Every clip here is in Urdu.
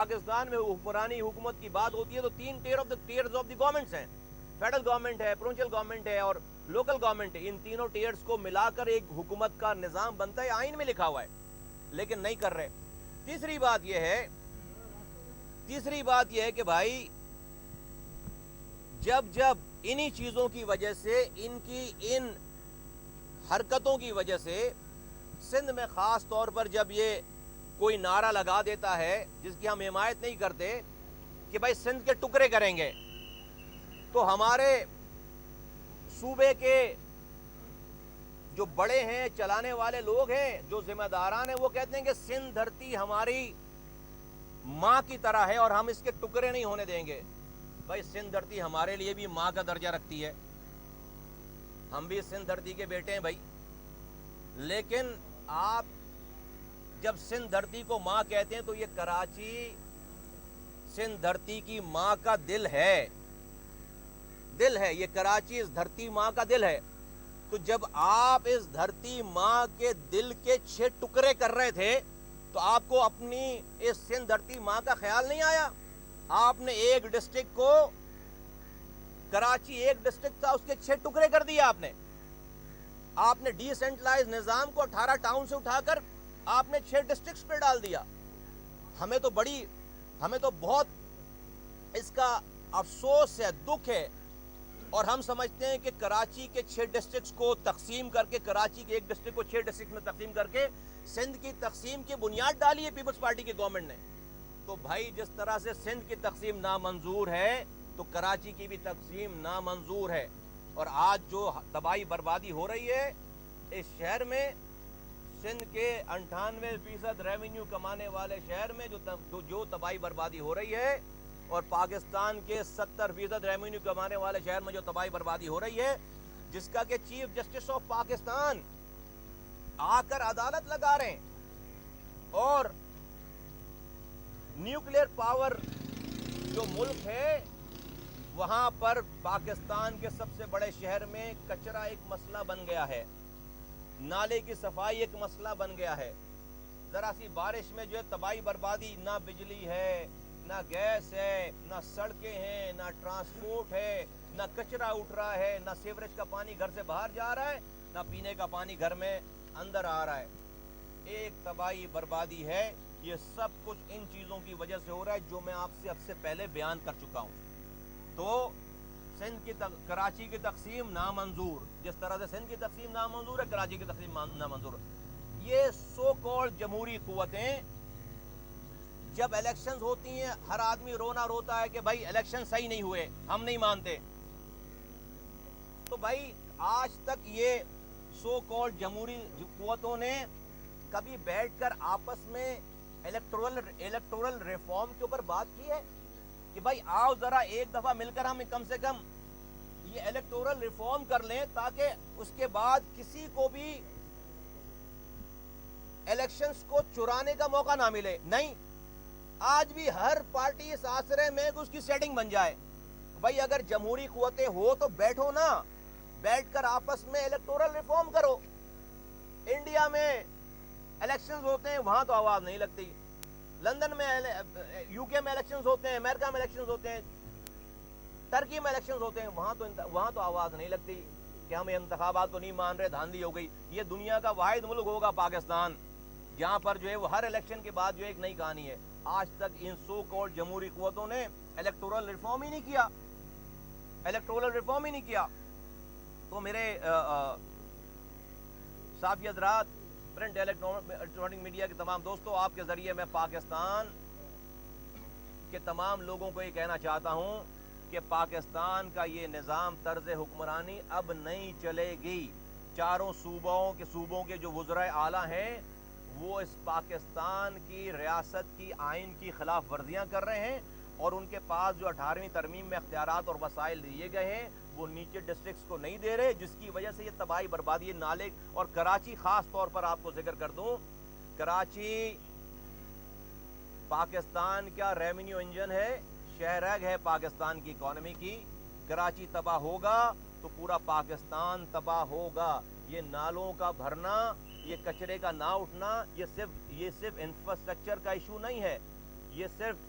پاکستان میں حکمرانی حکومت کی بات ہوتی ہے تو تین ٹیئرز آف دی گورنمنٹس ہیں. فیڈرل گورنمنٹ ہے, پروونشل گورنمنٹ ہے اور لوکل گورنمنٹ ہے. ان تینوں ٹیئرز کو ملا کر ایک حکومت کا نظام بنتا ہے, آئین میں لکھا ہوا ہے, لیکن نہیں کر رہے. تیسری بات یہ ہے کہ بھائی جب انہی چیزوں کی وجہ سے, ان حرکتوں کی وجہ سے سندھ میں خاص طور پر جب یہ کوئی نعرہ لگا دیتا ہے جس کی ہم حمایت نہیں کرتے کہ بھائی سندھ کے ٹکڑے کریں گے, تو ہمارے صوبے کے جو بڑے ہیں, چلانے والے لوگ ہیں, جو ذمہ داران ہیں, وہ کہتے ہیں کہ سندھ دھرتی ہماری ماں کی طرح ہے اور ہم اس کے ٹکڑے نہیں ہونے دیں گے. بھائی سندھ دھرتی ہمارے لیے بھی ماں کا درجہ رکھتی ہے, ہم بھی سندھ دھرتی کے بیٹے ہیں بھائی. لیکن آپ جب سندھ دھرتی کو ماں کہتے ہیں تو یہ کراچی سندھ دھرتی کی ماں کا دل ہے, یہ کراچی اس دھرتی ماں کا دل ہے. تو جب آپ اس دھرتی ماں کے دل کے 6 ٹکڑے کر رہے تھے تو آپ کو اپنی اس سندھ دھرتی ماں کا خیال نہیں آیا؟ آپ نے ایک ڈسٹرکٹ کو, کراچی ایک ڈسٹرکٹ تھا, اس کے 6 ٹکڑے کر دیا آپ نے ڈی سینٹرلائز نظام کو 18 ٹاؤن سے اٹھا کر آپ نے 6 ڈسٹرکٹس پہ ڈال دیا. ہمیں تو بہت اس کا افسوس ہے, دکھ ہے, اور ہم سمجھتے ہیں کہ کراچی کے 6 ڈسٹرکٹس کو تقسیم کر کے, کراچی کے ایک ڈسٹرکٹ کو 6 ڈسٹرکٹ میں تقسیم کر کے سندھ کی تقسیم کی بنیاد ڈالی ہے پیپلز پارٹی کی گورنمنٹ نے. تو بھائی جس طرح سے سندھ کی تقسیم نامنظور ہے تو کراچی کی بھی تقسیم نامنظور ہے. اور آج جو تباہی بربادی ہو رہی ہے اس شہر میں, سندھ کے 98% ریونیو کمانے والے شہر میں جو تباہی بربادی ہو رہی ہے, اور پاکستان کے 70% ریونیو کمانے والے شہر میں جو تباہی بربادی ہو رہی ہے, جس کا کہ چیف جسٹس آف پاکستان آ کر عدالت لگا رہے ہیں, اور نیوکلیئر پاور جو ملک ہے وہاں پر پاکستان کے سب سے بڑے شہر میں کچرا ایک مسئلہ بن گیا ہے, نالے کی صفائی ایک مسئلہ بن گیا ہے. ذرا سی بارش میں جو ہے تباہی بربادی, نہ بجلی ہے, نہ گیس ہے, نہ سڑکیں ہیں, نہ ٹرانسپورٹ ہے, نہ کچرا اٹھ رہا ہے, نہ سیوریج کا پانی گھر سے باہر جا رہا ہے, نہ پینے کا پانی گھر میں اندر آ رہا ہے. ایک تباہی بربادی ہے. یہ سب کچھ ان چیزوں کی وجہ سے ہو رہا ہے جو میں آپ سے پہلے بیان کر چکا ہوں. تو سندھ کی کراچی کی تقسیم نامنظور, جس طرح سے سندھ کی تقسیم نامنظور ہے, کراچی کی تقسیم نامنظور. یہ سو کالڈ جمہوری قوتیں جب الیکشنز ہوتی ہیں ہر آدمی رونا روتا ہے کہ بھائی الیکشن صحیح نہیں ہوئے, ہم نہیں مانتے. تو بھائی آج تک یہ سو کالڈ جمہوری قوتوں نے کبھی بیٹھ کر آپس میں الیکٹورل ریفارم کے اوپر بات کی ہے کہ بھائی آؤ ذرا ایک دفعہ مل کر ہم کم سے کم یہ الیکٹورل ریفارم کر لیں تاکہ اس کے بعد کسی کو بھی الیکشنز کو چرانے کا موقع نہ ملے؟ نہیں, آج بھی ہر پارٹی اس آسرے میں اس کی سیٹنگ بن جائے. بھائی اگر جمہوری قوتیں ہو تو بیٹھو نا, بیٹھ کر آپس میں الیکٹورل ریفارم کرو. انڈیا میں الیکشنز ہوتے ہیں وہاں تو آواز نہیں لگتی, لندن میں یو کے میں الیکشنز ہوتے ہیں, امریکہ میں الیکشنز ہوتے ہیں, ترکی میں الیکشنز ہوتے ہیں, وہاں تو آواز نہیں لگتی کہ ہم انتخابات کو نہیں مان رہے, دھاندلی ہو گئی. یہ دنیا کا واحد ملک ہوگا پاکستان جہاں پر جو ہے وہ ہر الیکشن کے بعد جو ایک نئی کہانی ہے. آج تک ان سو کالڈ جمہوری قوتوں نے الیکٹورل ریفارم ہی نہیں کیا. تو میرے صحافی حضرات, پرنٹ الیکٹرانک میڈیا کے تمام دوستوں, آپ کے ذریعے میں پاکستان کے تمام لوگوں کو یہ کہنا چاہتا ہوں کہ پاکستان کا یہ نظام, طرز حکمرانی اب نہیں چلے گی. چاروں صوبوں کے جو وزرائے اعلیٰ ہیں وہ اس پاکستان کی ریاست کی آئین کی خلاف ورزیاں کر رہے ہیں, اور ان کے پاس جو 18ویں ترمیم میں اختیارات اور وسائل دیے گئے ہیں وہ نیچے ڈسٹرکٹس کو نہیں دے رہے, جس کی وجہ سے یہ تباہی بربادی نالے. اور کراچی خاص طور پر آپ کو ذکر کر دوں, کراچی پاکستان کا ریونیو انجن ہے, شہرگ ہے پاکستان کی اکانومی کی. کراچی تباہ ہوگا تو پورا پاکستان تباہ ہوگا. یہ نالوں کا بھرنا, یہ کچرے کا نہ اٹھنا, یہ صرف انفراسٹرکچر کا ایشو نہیں ہے, یہ صرف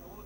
2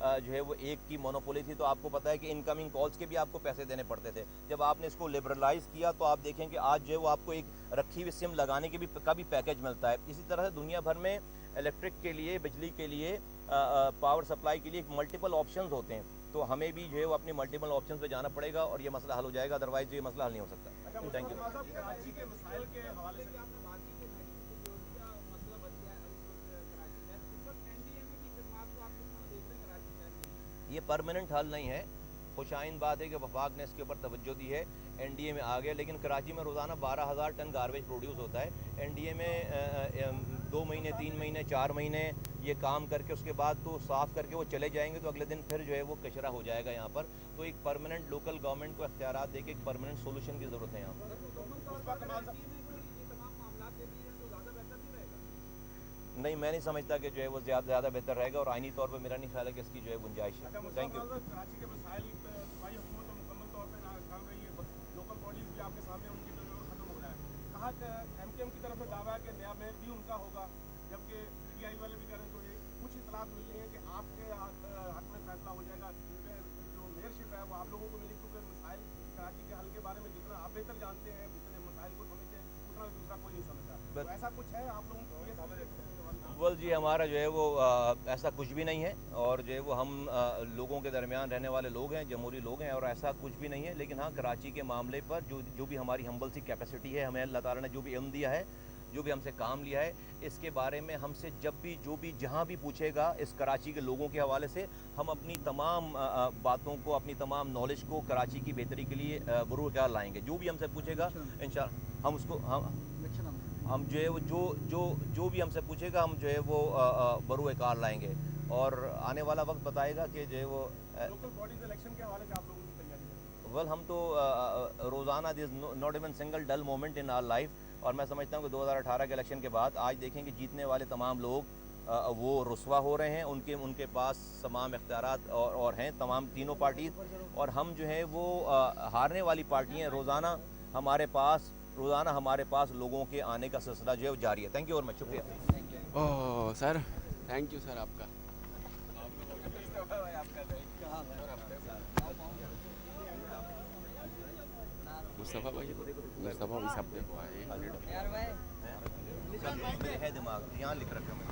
جو ہے وہ ایک کی مونوپولی تھی تو آپ کو پتہ ہے کہ انکمنگ کالز کے بھی آپ کو پیسے دینے پڑتے تھے. جب آپ نے اس کو لبرلائز کیا تو آپ دیکھیں کہ آج جو ہے وہ آپ کو ایک رکھی ہوئی سم لگانے کے بھی کا بھی پیکیج ملتا ہے. اسی طرح سے دنیا بھر میں الیکٹرک کے لیے, بجلی کے لیے, پاور سپلائی کے لیے ملٹیپل آپشنز ہوتے ہیں. تو ہمیں بھی جو ہے وہ اپنی ملٹیپل آپشنز پہ جانا پڑے گا اور یہ مسئلہ حل ہو جائے گا, ادروائز یہ مسئلہ حل نہیں ہو سکتا. Thank you. صاحب کراچی کے مسائل کے حوالے سے یہ پرماننٹ حل نہیں ہے. خوش آئند بات ہے کہ وفاق نے اس کے اوپر توجہ دی ہے, این ڈی اے میں آ گیا, لیکن کراچی میں روزانہ 12,000 ٹن گاربیج پروڈیوس ہوتا ہے. این ڈی اے میں 2 مہینے 3 مہینے 4 مہینے یہ کام کر کے اس کے بعد تو صاف کر کے وہ چلے جائیں گے تو اگلے دن پھر جو ہے وہ کچرا ہو جائے گا یہاں پر. تو ایک پرماننٹ لوکل گورنمنٹ کو اختیارات دے کے ایک پرماننٹ سولوشن کی ضرورت ہے یہاں پر. نہیں, میں نہیں سمجھتا کہ جو ہے وہ زیادہ بہتر رہے گا, اور آئینی طور پہ میرا نہیں خیال ہے کہ اس کی جو ہے گنجائش ہے. Thank you. کراچی کے مسائل صوبائی حکومت مکمل طور پہ ناکام رہی ہے, لوکل باڈیز بھی آپ کے سامنے ان کی جو ختم ہو رہا ہے. کہا کہ ایم کیو ایم کی طرف سے دعویٰ ہے کہ نیا میئر بھی ان کا ہوگا, جبکہ پی ٹی آئی والے بھی کہہ رہے ہیں. تو یہ کچھ اطلاعات مل رہی ہیں کہ آپ کے حق میں فیصلہ ہو جائے گا, جو میئرشپ ہے وہ آپ لوگوں کو ملی, کیونکہ مسائل کراچی کے حل کے بارے میں جتنا آپ بہتر جانتے ہیں, جتنے مسائل کو سمجھتے ہیں, اتنا دوسرا کوئی نہیں سمجھتا. تو ایسا کچھ ہے آپ لوگوں کو یہ سمجھ. جی ہمارا جو ہے وہ ایسا کچھ بھی نہیں ہے, اور جو ہے وہ ہم لوگوں کے درمیان رہنے والے لوگ ہیں, جمہوری لوگ ہیں, اور ایسا کچھ بھی نہیں ہے. لیکن ہاں, کراچی کے معاملے پر جو بھی ہماری ہمبل سی کیپیسٹی ہے, ہمیں اللہ تعالیٰ نے جو بھی علم دیا ہے, جو بھی ہم سے کام لیا ہے, اس کے بارے میں ہم سے جب بھی جو بھی جہاں بھی پوچھے گا اس کراچی کے لوگوں کے حوالے سے, ہم اپنی تمام باتوں کو, اپنی تمام نالج کو کراچی کی بہتری کے لیے بروئے کار لائیں گے. جو بھی ہم سے پوچھے گا انشاءاللہ ہم اس کو ہم جو ہے وہ جو بھی ہم سے پوچھے گا, ہم جو ہے وہ بروئے کار لائیں گے, اور آنے والا وقت بتائے گا کہ جو ہے وہ لوکل باڈیز الیکشن کے حوالے سے آپ لوگوں کی تیاری کریں. ویل ہم تو روزانہ دس not even single dull moment in our life, اور میں سمجھتا ہوں کہ 2018 کے الیکشن کے بعد آج دیکھیں کہ جیتنے والے تمام لوگ وہ رسوا ہو رہے ہیں, ان کے پاس تمام اختیارات اور ہیں, تمام تینوں پارٹیز, اور ہم جو ہیں وہ ہارنے والی پارٹی ہیں. روزانہ ہمارے پاس لوگوں کے آنے کا سلسلہ جو ہے وہ جاری ہے. تھینک یو ویری مچ, شکریہ. اوہ سر, تھینک یو سر آپ کا. مصطفیٰ بھائی صاحب دیکھو ہے دماغ یہاں لکھ رکھا میں.